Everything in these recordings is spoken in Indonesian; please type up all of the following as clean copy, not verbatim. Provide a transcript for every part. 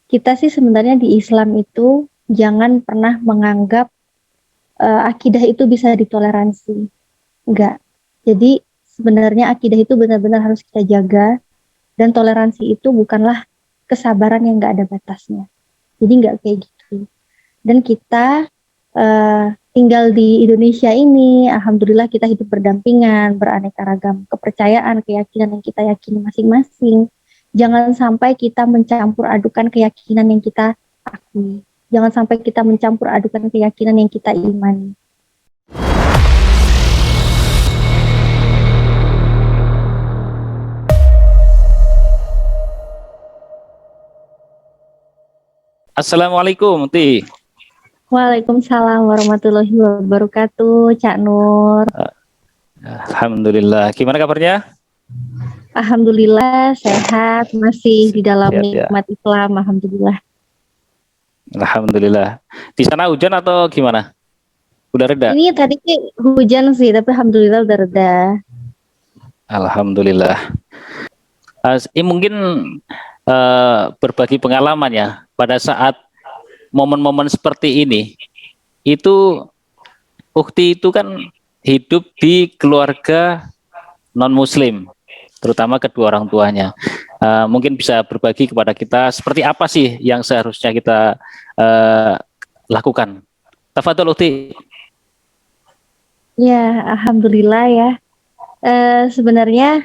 Kita sih sebenarnya di Islam itu jangan pernah menganggap akidah itu bisa ditoleransi. Enggak. Jadi sebenarnya akidah itu benar-benar harus kita jaga, dan toleransi itu bukanlah kesabaran yang enggak ada batasnya. Jadi enggak kayak gitu. Dan kita tinggal di Indonesia ini, alhamdulillah kita hidup berdampingan, beraneka ragam kepercayaan, keyakinan yang kita yakini masing-masing. Jangan sampai kita mencampur adukan keyakinan yang kita akui. Jangan sampai kita mencampur adukan keyakinan yang kita imani. Assalamualaikum, Ti. Waalaikumsalam warahmatullahi wabarakatuh, Cak Nur. Alhamdulillah. Gimana kabarnya? Alhamdulillah sehat, masih di dalam Sehat ya. nikmat Islam, alhamdulillah. Alhamdulillah. Di sana hujan atau gimana? Udah reda? Ini tadi hujan sih, tapi alhamdulillah udah reda. Alhamdulillah. Ini mungkin berbagi pengalaman ya. Pada saat momen-momen seperti ini, itu Ukti itu kan hidup di keluarga non-Muslim, terutama kedua orang tuanya. Mungkin bisa berbagi kepada kita seperti apa sih yang seharusnya kita lakukan. Tafadhol Ukti. Ya, alhamdulillah ya. Sebenarnya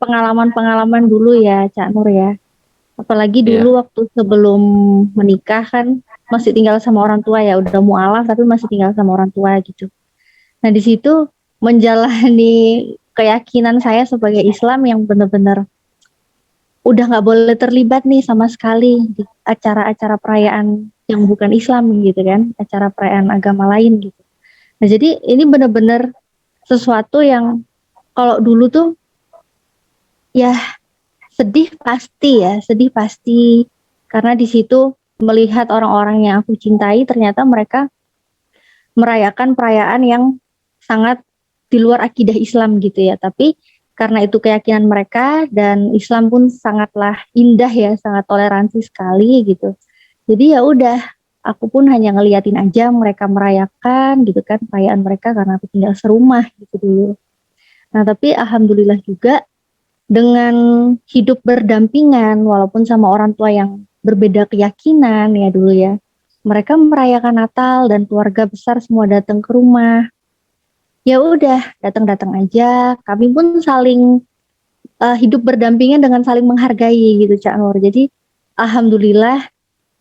pengalaman-pengalaman dulu ya, Cak Nur ya. Apalagi dulu waktu sebelum menikah kan masih tinggal sama orang tua ya, udah mualaf tapi masih tinggal sama orang tua gitu. Nah di situ menjalani keyakinan saya sebagai Islam yang benar-benar udah nggak boleh terlibat nih sama sekali di acara-acara perayaan yang bukan Islam gitu kan, acara perayaan agama lain gitu. Nah jadi ini benar-benar sesuatu yang kalau dulu tuh ya sedih pasti karena di situ melihat orang-orang yang aku cintai ternyata mereka merayakan perayaan yang sangat di luar akidah Islam gitu ya, tapi karena itu keyakinan mereka dan Islam pun sangatlah indah ya, sangat toleransi sekali gitu. Jadi ya udah, aku pun hanya ngeliatin aja mereka merayakan gitu kan perayaan mereka karena aku tinggal serumah gitu dulu. Nah tapi alhamdulillah juga dengan hidup berdampingan walaupun sama orang tua yang berbeda keyakinan ya dulu ya. Mereka merayakan Natal dan keluarga besar semua datang ke rumah. Ya udah, datang-datang aja. Kami pun saling hidup berdampingan dengan saling menghargai gitu Cak Nur. Jadi alhamdulillah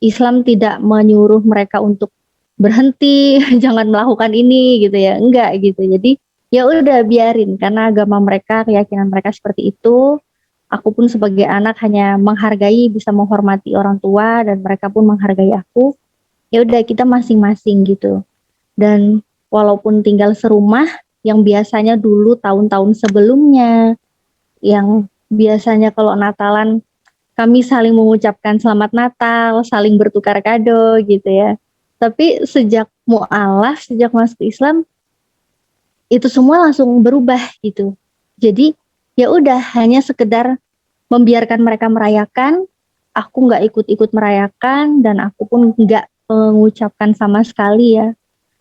Islam tidak menyuruh mereka untuk berhenti, jangan melakukan ini gitu ya. Enggak gitu. Jadi ya udah biarin karena agama mereka, keyakinan mereka seperti itu. Aku pun sebagai anak hanya menghargai, bisa menghormati orang tua dan mereka pun menghargai aku. Ya udah kita masing-masing gitu. Dan walaupun tinggal serumah yang biasanya dulu tahun-tahun sebelumnya yang biasanya kalau Natalan kami saling mengucapkan selamat Natal, saling bertukar kado gitu ya. Tapi sejak mualaf, sejak masuk Islam itu semua langsung berubah gitu. Jadi ya udah hanya sekedar membiarkan mereka merayakan, aku nggak ikut-ikut merayakan dan aku pun nggak mengucapkan sama sekali ya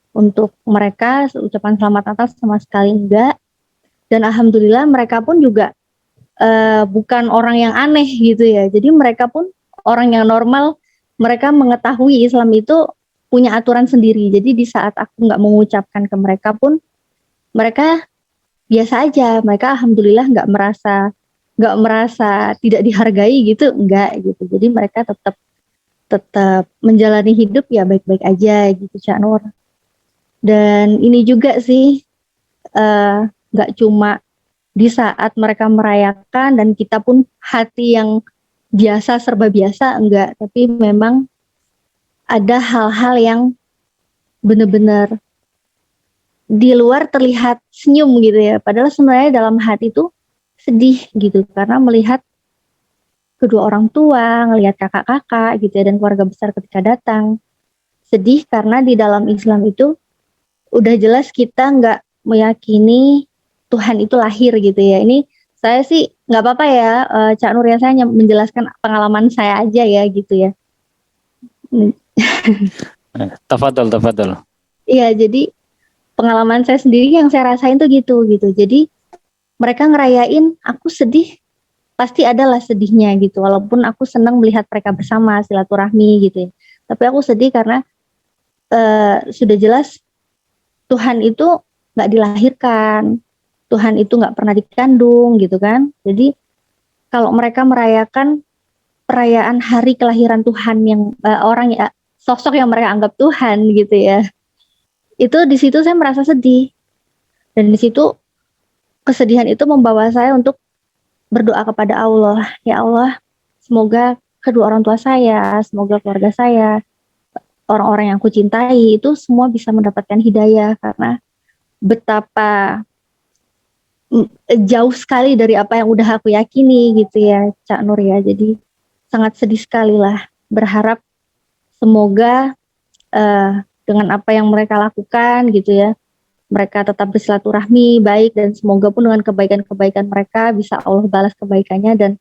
untuk mereka ucapan selamat Natal sama sekali enggak. Dan alhamdulillah mereka pun juga bukan orang yang aneh gitu ya. Jadi mereka pun orang yang normal, mereka mengetahui Islam itu punya aturan sendiri. Jadi di saat aku nggak mengucapkan ke mereka pun mereka biasa aja. Mereka alhamdulillah nggak merasa tidak dihargai gitu, enggak gitu. Jadi mereka tetap menjalani hidup ya baik-baik aja gitu Cak Nur. Dan ini juga sih nggak cuma di saat mereka merayakan dan kita pun hati yang biasa serba biasa enggak, tapi memang ada hal-hal yang benar-benar di luar terlihat senyum gitu ya, padahal sebenarnya dalam hati itu sedih gitu karena melihat kedua orang tua, ngelihat kakak-kakak gitu ya dan keluarga besar ketika datang. Sedih karena di dalam Islam itu udah jelas kita nggak meyakini Tuhan itu lahir gitu ya. Ini Saya sih nggak apa-apa ya, Cak Nur ya, saya hanya menjelaskan pengalaman saya aja ya gitu ya. Tafadhol, tafadhol. Iya, jadi pengalaman saya sendiri yang saya rasain tuh gitu gitu. Jadi mereka ngerayain, aku sedih, pasti adalah sedihnya gitu. Walaupun aku senang melihat mereka bersama silaturahmi gitu ya. Tapi aku sedih karena sudah jelas Tuhan itu nggak dilahirkan, Tuhan itu nggak pernah dikandung gitu kan. Jadi kalau mereka merayakan perayaan hari kelahiran Tuhan yang orang ya, sosok yang mereka anggap Tuhan gitu ya, itu di situ saya merasa sedih, dan di situ kesedihan itu membawa saya untuk berdoa kepada Allah, ya Allah, semoga kedua orang tua saya, semoga keluarga saya, orang-orang yang aku cintai itu semua bisa mendapatkan hidayah, karena betapa jauh sekali dari apa yang udah aku yakini gitu ya, Cak Nur ya. Jadi sangat sedih sekali lah. Berharap semoga dengan apa yang mereka lakukan gitu ya, mereka tetap bersilaturahmi baik, dan semoga pun dengan kebaikan-kebaikan mereka bisa Allah balas kebaikannya, dan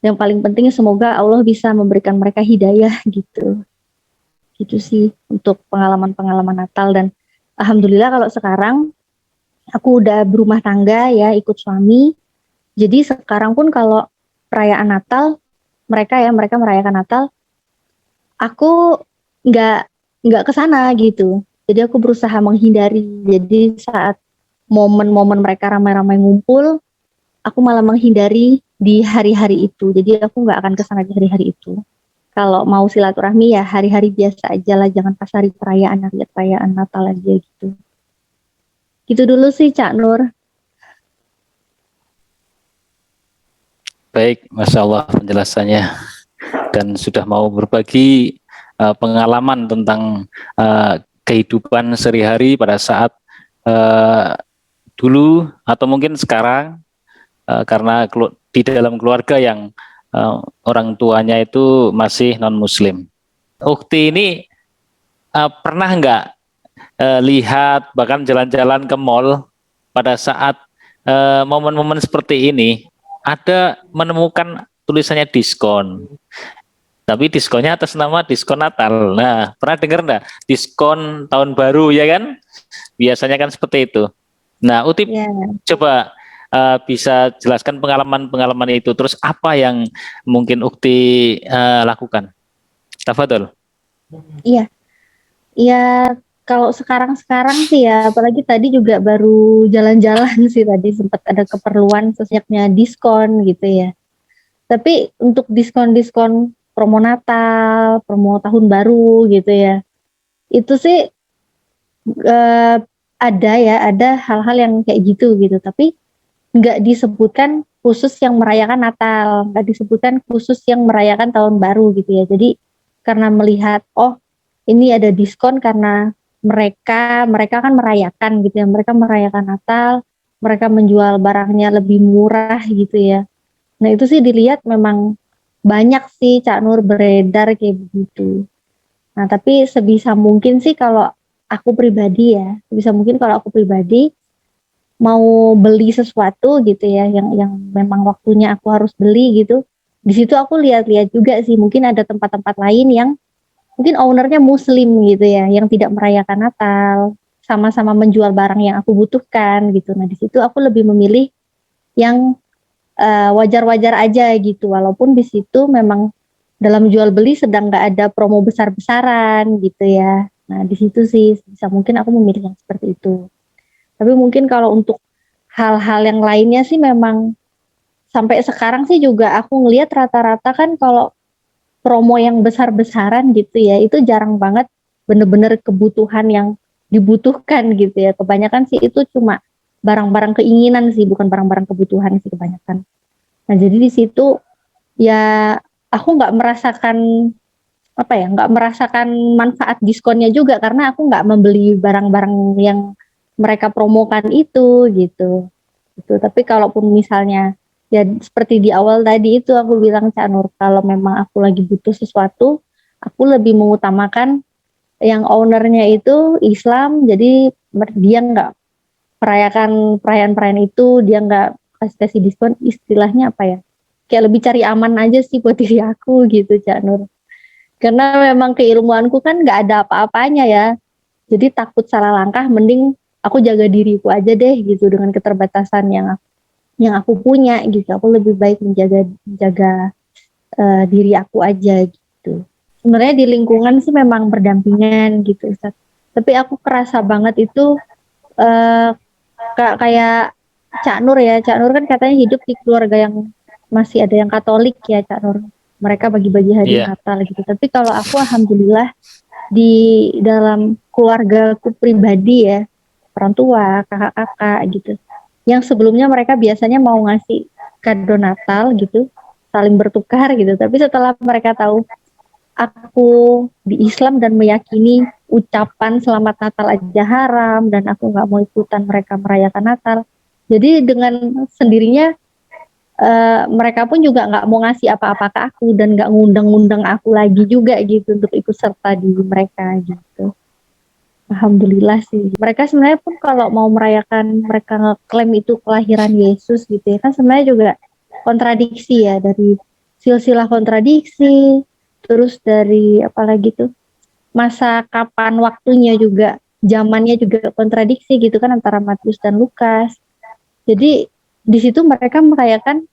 yang paling penting semoga Allah bisa memberikan mereka hidayah gitu. Gitu sih untuk pengalaman-pengalaman Natal. Dan alhamdulillah kalau sekarang aku udah berumah tangga ya, ikut suami. Jadi sekarang pun kalau perayaan Natal, mereka merayakan Natal, aku nggak nggak ke sana gitu. Jadi aku berusaha menghindari. Jadi saat momen-momen mereka ramai-ramai ngumpul, aku malah menghindari di hari-hari itu. Jadi aku nggak akan ke sana di hari-hari itu. Kalau mau silaturahmi ya hari-hari biasa aja lah, jangan pas hari perayaan Natal aja gitu. Gitu dulu sih Cak Nur. Baik, Masya Allah penjelasannya, dan sudah mau berbagi pengalaman tentang kehidupan sehari-hari pada saat dulu atau mungkin sekarang, karena di dalam keluarga yang orang tuanya itu masih non-Muslim. Ukti ini pernah nggak lihat bahkan jalan-jalan ke mall pada saat momen-momen seperti ini, ada menemukan tulisannya diskon, tapi diskonnya atas nama diskon Natal. Nah, pernah dengar nggak diskon tahun baru ya kan? Biasanya kan seperti itu. Nah, Uti Ya, coba bisa jelaskan pengalaman-pengalaman itu. Terus apa yang mungkin Ukti lakukan? Tafadhol. iya, iya. Kalau sekarang-sekarang sih ya, apalagi tadi juga baru jalan-jalan sih, tadi sempat ada keperluan sesiapnya diskon gitu ya. Tapi untuk diskon-diskon promo Natal, promo tahun baru gitu ya, itu sih eh, ada hal-hal yang kayak gitu gitu. Tapi nggak disebutkan khusus yang merayakan Natal, nggak disebutkan khusus yang merayakan tahun baru gitu ya. Jadi karena melihat, oh ini ada diskon karena mereka kan merayakan gitu ya, mereka merayakan Natal, mereka menjual barangnya lebih murah gitu ya. Nah itu sih dilihat memang banyak sih Cak Nur beredar kayak begitu. Nah tapi sebisa mungkin sih kalau aku pribadi ya, sebisa mungkin kalau aku pribadi mau beli sesuatu gitu ya, yang memang waktunya aku harus beli gitu, di situ aku lihat-lihat juga sih, mungkin ada tempat-tempat lain yang mungkin ownernya muslim gitu ya, yang tidak merayakan Natal, sama-sama menjual barang yang aku butuhkan gitu. Nah di situ aku lebih memilih yang wajar-wajar aja gitu, walaupun di situ memang dalam jual beli sedang nggak ada promo besar-besaran gitu ya. Nah di situ sih bisa mungkin aku memilih yang seperti itu. Tapi mungkin kalau untuk hal-hal yang lainnya sih memang sampai sekarang sih juga aku ngelihat rata-rata kan kalau promo yang besar-besaran gitu ya, itu jarang banget bener-bener kebutuhan yang dibutuhkan gitu ya. Kebanyakan sih itu cuma barang-barang keinginan sih, bukan barang-barang kebutuhan sih kebanyakan. Nah jadi di situ ya aku nggak merasakan apa ya, nggak merasakan manfaat diskonnya juga, karena aku nggak membeli barang-barang yang mereka promokan itu gitu. Gitu. Tapi kalaupun misalnya ya seperti di awal tadi itu aku bilang Cak Nur, kalau memang aku lagi butuh sesuatu, aku lebih mengutamakan yang ownernya itu Islam, jadi dia nggak merayakan perayaan-perayaan itu, dia nggak kasih diskon, istilahnya apa ya? Kayak lebih cari aman aja sih buat diri aku gitu, Cak Nur. Karena memang keilmuanku kan nggak ada apa-apanya ya. Jadi takut salah langkah, mending aku jaga diriku aja deh gitu dengan keterbatasan yang aku punya gitu. Aku lebih baik menjaga diri aku aja gitu. Sebenarnya di lingkungan sih memang berdampingan gitu, Ustaz. Tapi aku kerasa banget itu eh, kayak Cak Nur ya. Cak Nur kan katanya hidup di keluarga yang masih ada yang Katolik ya, Cak Nur. Mereka bagi-bagi hadiah Iya. Natal gitu. Tapi kalau aku alhamdulillah di dalam keluargaku pribadi ya, orang tua, kakak-kakak gitu. Yang sebelumnya mereka biasanya mau ngasih kado Natal gitu, saling bertukar gitu. Tapi setelah mereka tahu aku di Islam dan meyakini ucapan selamat Natal aja haram dan aku nggak mau ikutan mereka merayakan Natal. Jadi dengan sendirinya mereka pun juga nggak mau ngasih apa-apa ke aku dan nggak ngundang-ngundang aku lagi juga gitu untuk ikut serta di mereka gitu. Alhamdulillah sih. Mereka sebenarnya pun kalau mau merayakan, mereka ngeklaim itu kelahiran Yesus gitu ya, kan sebenarnya juga kontradiksi ya, dari silsilah kontradiksi, terus dari apalagi tuh masa kapan waktunya juga, zamannya juga kontradiksi gitu kan antara Matius dan Lukas. Jadi di situ mereka merayakan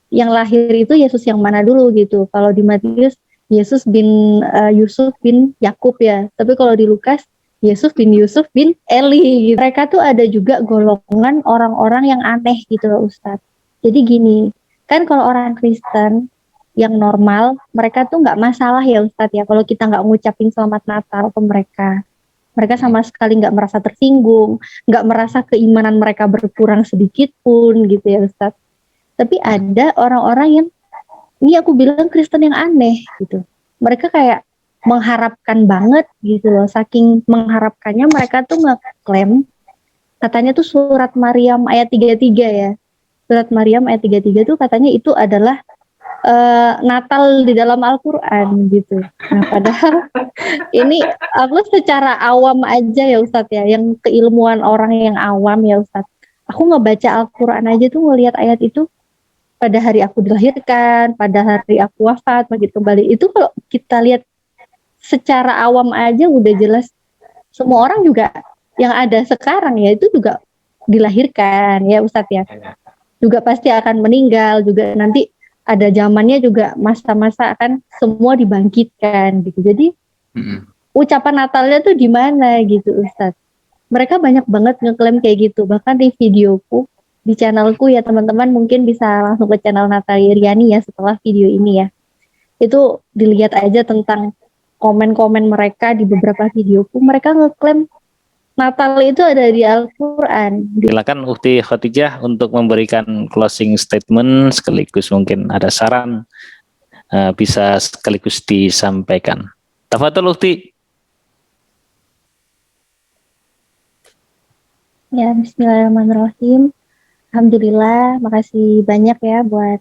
yang lahir itu Yesus yang mana dulu gitu. Kalau di Matius Yesus bin Yusuf bin Yakub ya. Tapi kalau di Lukas Yesus bin Yusuf bin Eli gitu. Mereka tuh ada juga golongan orang-orang yang aneh gitu loh Ustadz. Jadi gini, kan kalau orang Kristen yang normal, mereka tuh nggak masalah ya Ustadz ya. Kalau kita nggak ngucapin selamat Natal ke mereka. Mereka sama sekali nggak merasa tersinggung, nggak merasa keimanan mereka berkurang sedikit pun gitu ya Ustadz. Tapi ada orang-orang yang ini aku bilang Kristen yang aneh gitu. Mereka kayak mengharapkan banget gitu loh. Saking mengharapkannya mereka tuh ngeklaim katanya tuh surat Maryam ayat 33 ya. Surat Maryam ayat 33 tuh katanya itu adalah Natal di dalam Al-Qur'an gitu. Nah, padahal ini aku secara awam aja ya Ustadz ya, yang keilmuan orang yang awam ya Ustadz. Aku ngebaca Al-Qur'an aja tuh ngelihat ayat itu pada hari aku dilahirkan, pada hari aku wafat, bangkit kembali. Itu kalau kita lihat secara awam aja udah jelas semua orang juga yang ada sekarang ya itu juga dilahirkan ya Ustadz ya. Juga pasti akan meninggal, juga nanti ada zamannya juga masa-masa akan semua dibangkitkan gitu. Jadi ucapan Natalnya tuh di mana gitu Ustadz. Mereka banyak banget ngeklaim kayak gitu. Bahkan di videoku, di channelku ya teman-teman mungkin bisa langsung ke channel Natalia Riani ya setelah video ini ya. Itu dilihat aja tentang komen-komen mereka di beberapa videoku. Mereka ngeklaim Natal itu ada di Al-Quran. Silakan Ukti Khadijah untuk memberikan closing statement sekaligus mungkin ada saran bisa sekaligus disampaikan. Tafadhol Ukti. Ya, bismillahirrahmanirrahim. Alhamdulillah, makasih banyak ya buat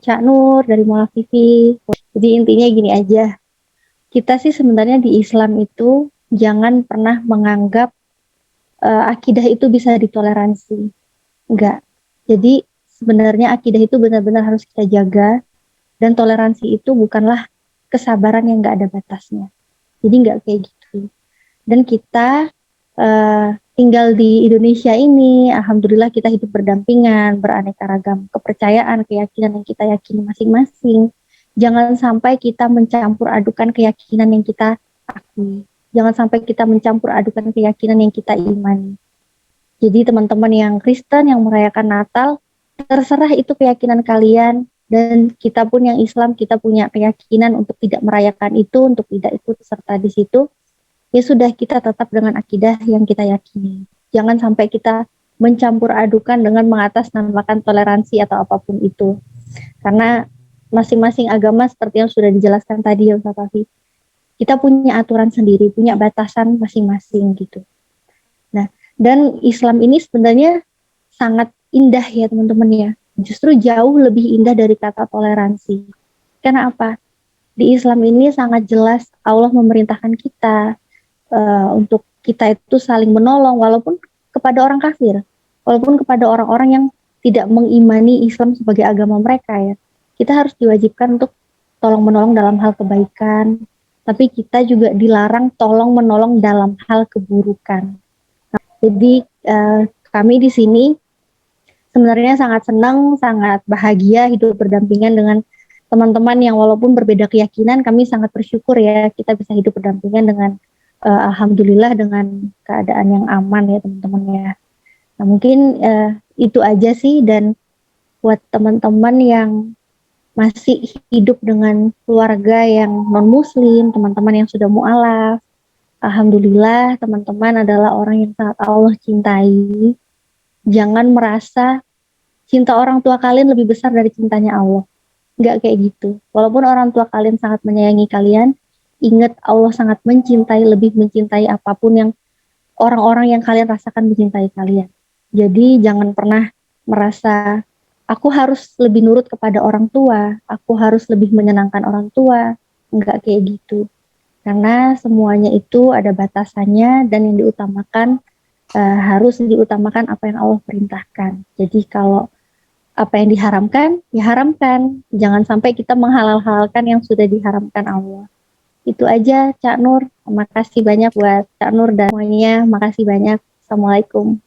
Cak Nur dari Mualaf TV. Jadi intinya gini aja, kita sih sebenarnya di Islam itu jangan pernah menganggap akidah itu bisa ditoleransi. Enggak. Jadi sebenarnya akidah itu benar-benar harus kita jaga, dan toleransi itu bukanlah kesabaran yang enggak ada batasnya. Jadi enggak kayak gitu. Dan kita tinggal di Indonesia ini, alhamdulillah kita hidup berdampingan, beraneka ragam kepercayaan, keyakinan yang kita yakini masing-masing. Jangan sampai kita mencampur adukan keyakinan yang kita akui. Jangan sampai kita mencampur adukan keyakinan yang kita imani. Jadi teman-teman yang Kristen yang merayakan Natal, terserah itu keyakinan kalian, dan kita pun yang Islam, kita punya keyakinan untuk tidak merayakan itu, untuk tidak ikut serta di situ. Ya sudah, kita tetap dengan akidah yang kita yakini. Jangan sampai kita mencampur adukan dengan mengatasnamakan toleransi atau apapun itu. Karena masing-masing agama seperti yang sudah dijelaskan tadi ya Ustaz Afi, kita punya aturan sendiri, punya batasan masing-masing gitu. Nah, dan Islam ini sebenarnya sangat indah ya teman-teman ya. Justru jauh lebih indah dari kata toleransi. Karena apa? Di Islam ini sangat jelas Allah memerintahkan kita untuk kita itu saling menolong walaupun kepada orang kafir, walaupun kepada orang-orang yang tidak mengimani Islam sebagai agama mereka ya, kita harus diwajibkan untuk tolong menolong dalam hal kebaikan, tapi kita juga dilarang tolong menolong dalam hal keburukan. Nah, jadi kami di sini sebenarnya sangat senang, sangat bahagia hidup berdampingan dengan teman-teman yang walaupun berbeda keyakinan, kami sangat bersyukur ya kita bisa hidup berdampingan dengan alhamdulillah dengan keadaan yang aman ya teman-teman ya. Nah mungkin itu aja sih, dan buat teman-teman yang masih hidup dengan keluarga yang non-muslim, teman-teman yang sudah mu'alaf, alhamdulillah teman-teman adalah orang yang sangat Allah cintai. Jangan merasa cinta orang tua kalian lebih besar dari cintanya Allah. Nggak kayak gitu. Walaupun orang tua kalian sangat menyayangi kalian, ingat Allah sangat mencintai, lebih mencintai apapun yang orang-orang yang kalian rasakan mencintai kalian. Jadi jangan pernah merasa aku harus lebih nurut kepada orang tua, aku harus lebih menyenangkan orang tua. Enggak kayak gitu. Karena semuanya itu ada batasannya, dan yang diutamakan harus diutamakan apa yang Allah perintahkan. Jadi kalau apa yang diharamkan, ya haramkan. Jangan sampai kita menghalal-halalkan yang sudah diharamkan Allah. Itu aja Cak Nur. Terima kasih banyak buat Cak Nur dan semuanya. Makasih banyak. Assalamualaikum.